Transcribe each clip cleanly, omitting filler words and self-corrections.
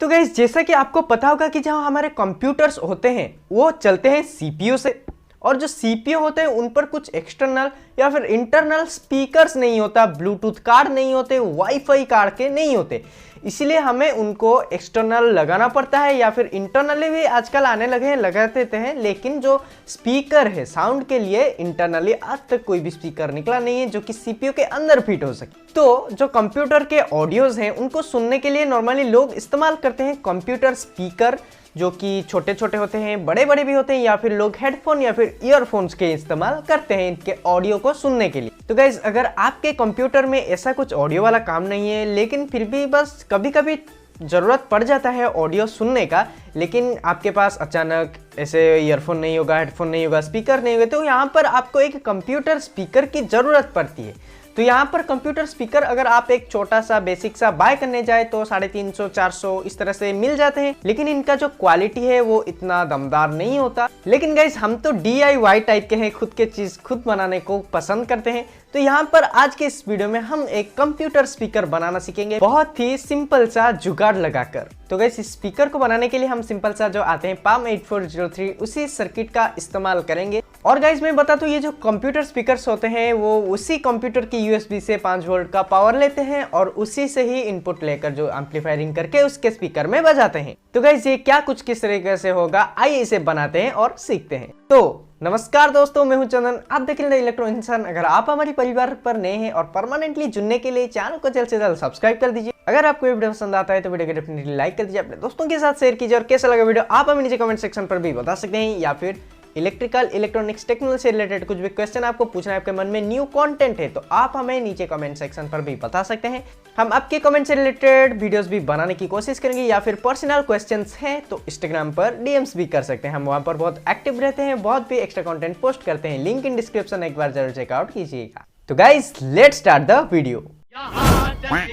तो गाइस जैसा कि आपको पता होगा कि जहाँ हमारे कंप्यूटर्स होते हैं वो चलते हैं सीपीयू से, और जो सीपीयू होते हैं उन पर कुछ एक्सटर्नल या फिर इंटरनल स्पीकर्स नहीं होता, ब्लूटूथ कार्ड नहीं होते, वाईफाई कार्ड के नहीं होते, इसलिए हमें उनको एक्सटर्नल लगाना पड़ता है या फिर इंटरनली भी आजकल आने लगे हैं, लगा देते हैं। लेकिन जो स्पीकर है साउंड के लिए इंटरनली आज तक कोई भी स्पीकर निकला नहीं है जो कि सीपीयू के अंदर फिट हो सके। तो जो कंप्यूटर के ऑडियोज हैं उनको सुनने के लिए नॉर्मली लोग इस्तेमाल करते हैं कंप्यूटर स्पीकर, जो कि छोटे छोटे होते हैं, बड़े बड़े भी होते हैं, या फिर लोग हेडफोन या फिर ईयरफोन्स के इस्तेमाल करते हैं इनके ऑडियो को सुनने के लिए। तो गाइज अगर आपके कंप्यूटर में ऐसा कुछ ऑडियो वाला काम नहीं है, लेकिन फिर भी बस कभी कभी ज़रूरत पड़ जाता है ऑडियो सुनने का, लेकिन आपके पास अचानक ऐसे ईयरफोन नहीं होगा, हेडफोन नहीं होगा, स्पीकर नहीं होगा, तो यहाँ पर आपको एक कंप्यूटर स्पीकर की ज़रूरत पड़ती है। तो यहाँ पर कंप्यूटर स्पीकर अगर आप एक छोटा सा बेसिक सा बाय करने जाए तो 350-400 इस तरह से मिल जाते हैं, लेकिन इनका जो क्वालिटी है वो इतना दमदार नहीं होता। लेकिन गाइस हम तो DIY टाइप के हैं, खुद के चीज खुद बनाने को पसंद करते हैं। तो यहाँ पर आज के इस वीडियो में हम एक कंप्यूटर स्पीकर बनाना सीखेंगे, बहुत ही सिंपल सा जुगाड़ लगाकर। तो गाइस इस स्पीकर को बनाने के लिए हम सिंपल सा जो आते हैं PAM 8403 उसी सर्किट का इस्तेमाल करेंगे। और गाइस मैं बता दूं ये जो कंप्यूटर स्पीकर्स होते हैं वो उसी कंप्यूटर की USB से 5 वोल्ट का पावर लेते हैं और उसी से ही इनपुट लेकर जो एम्पलीफायरिंग करके उसके स्पीकर में बजाते हैं। तो गाइस ये क्या कुछ किस तरीके से होगा, आइए इसे बनाते हैं और सीखते हैं। तो नमस्कार दोस्तों, मैं हूं चंदन, आप देख रहे हैं इलेक्ट्रो इंसान। अगर आप हमारे परिवार पर नए हैं और परमानेंटली जुड़ने के लिए चैनल को जल्द से जल्द सब्सक्राइब कर दीजिए। अगर आपको ये वीडियो पसंद आता है तो वीडियो को डेफिनेटली लाइक कर दीजिए, अपने दोस्तों के साथ शेयर कीजिए। और कैसा लगा वीडियो आप हमें नीचे कमेंट सेक्शन पर भी बता सकते हैं, या फिर इलेक्ट्रिकल इलेक्ट्रॉनिक्स टेक्नोलॉजी से रिलेटेड कुछ भी क्वेश्चन आपको पूछना है, आपके मन में न्यू कंटेंट है तो आप हमें नीचे कमेंट सेक्शन पर भी बता सकते हैं। हम आपके कमेंट से रिलेटेड वीडियोस भी बनाने की कोशिश करेंगे, या फिर पर्सनल क्वेश्चंस हैं तो इंस्टाग्राम पर DMs भी कर सकते हैं, हम वहां पर बहुत एक्टिव रहते हैं, बहुत भी एक्स्ट्रा कंटेंट पोस्ट करते हैं। लिंक इन डिस्क्रिप्शन एक बार जरूर चेकआउट कीजिएगा। तो guys let's start the video.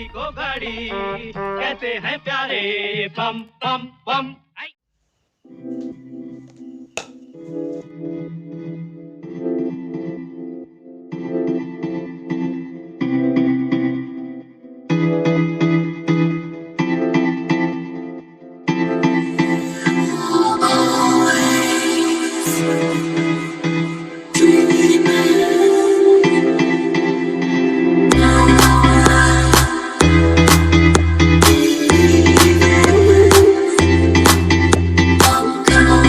को घड़ी कहते हैं प्यारे, पम पम पम। Come on.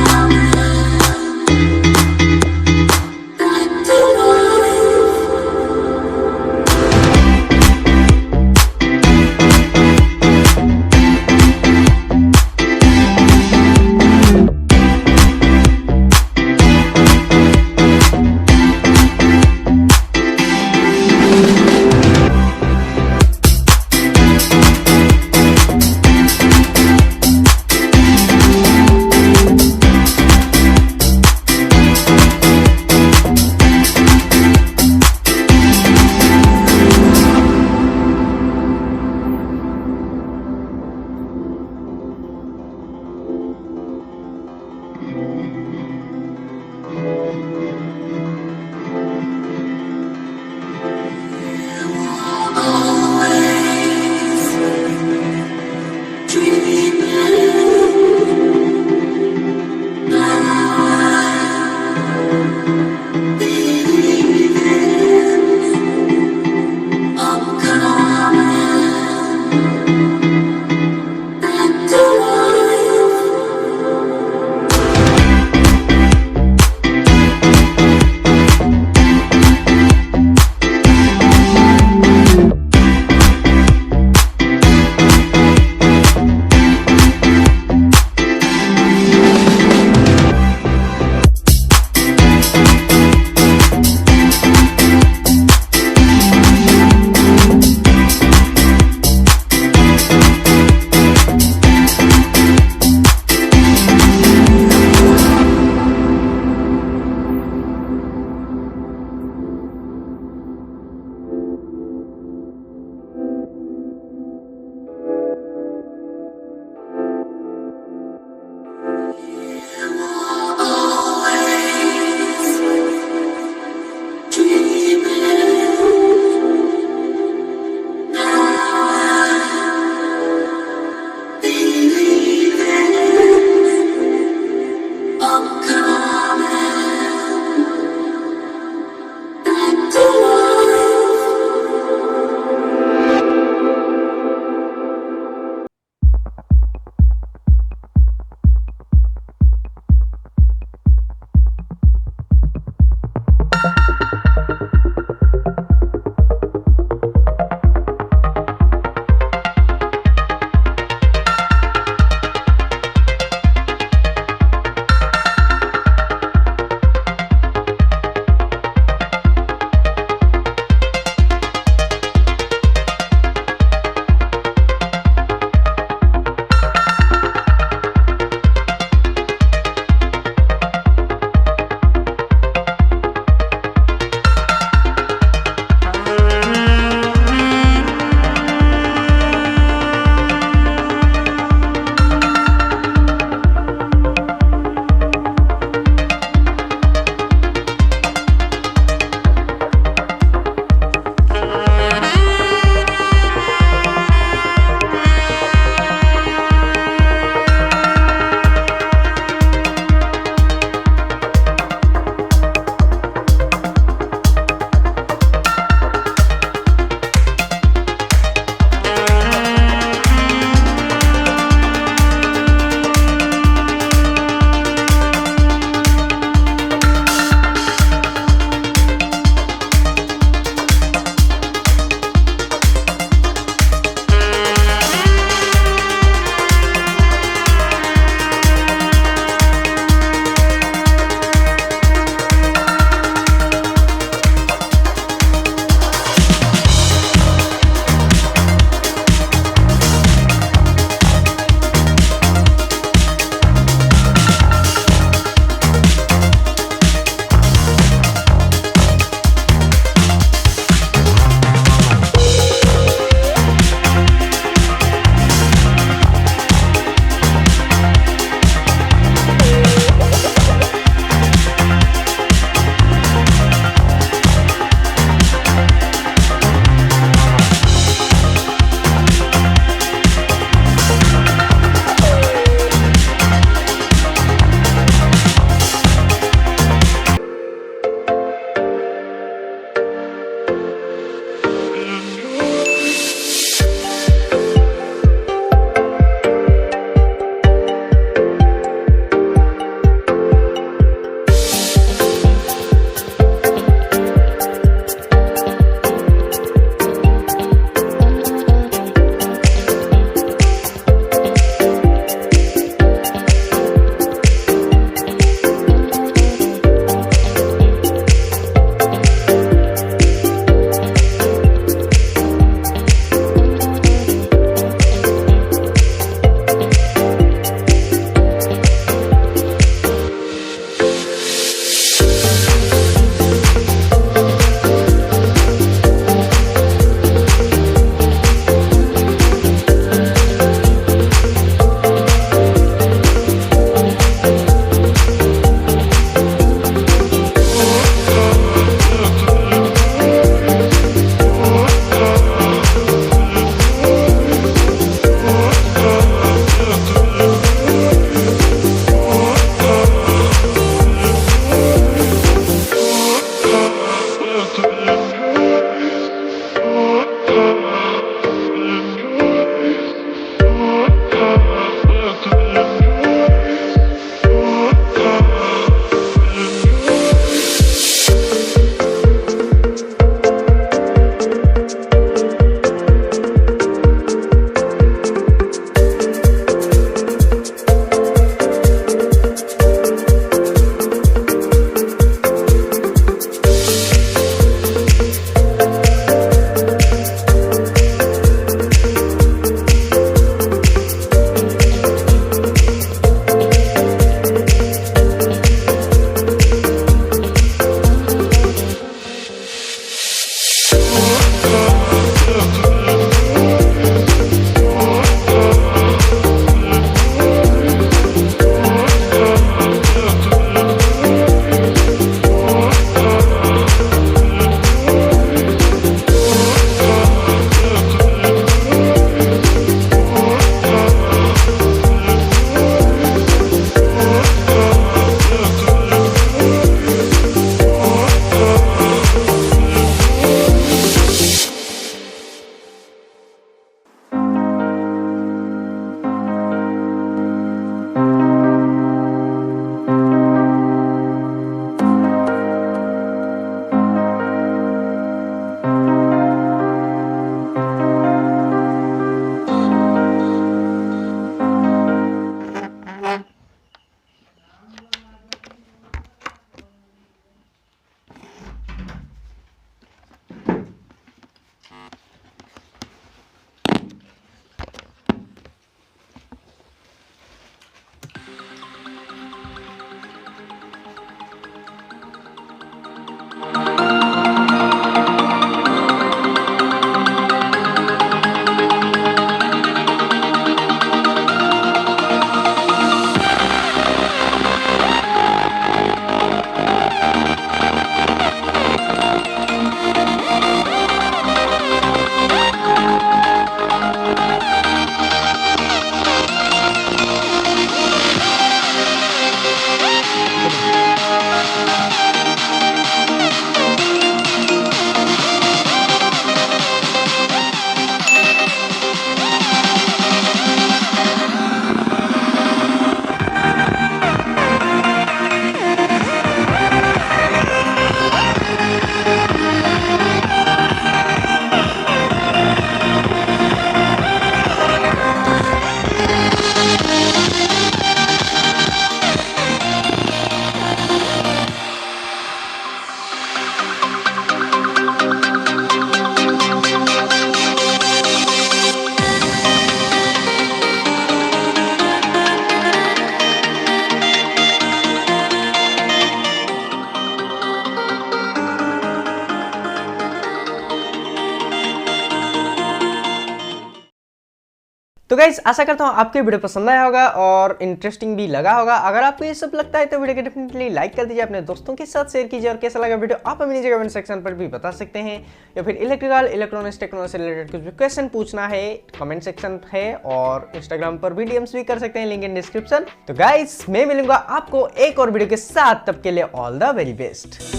तो गाइस आशा करता हूँ आपको वीडियो पसंद आया होगा और इंटरेस्टिंग भी लगा होगा। अगर आपको ये सब लगता है तो वीडियो को डेफिनेटली लाइक कर दीजिए, अपने दोस्तों के साथ शेयर कीजिए और कैसा लगा वीडियो आप हमें नीचे कमेंट सेक्शन पर भी बता सकते हैं, या फिर इलेक्ट्रॉनिक्स टेक्नोलॉजी से रिलेटेड कुछ भी क्वेश्चन पूछना है कमेंट सेक्शन है, और इंस्टाग्राम पर भी डीएम्स भी कर सकते हैं, लिंक इन डिस्क्रिप्शन। तो गाइस मैं मिलूंगा आपको एक और वीडियो के साथ, तब के लिए ऑल द वेरी बेस्ट।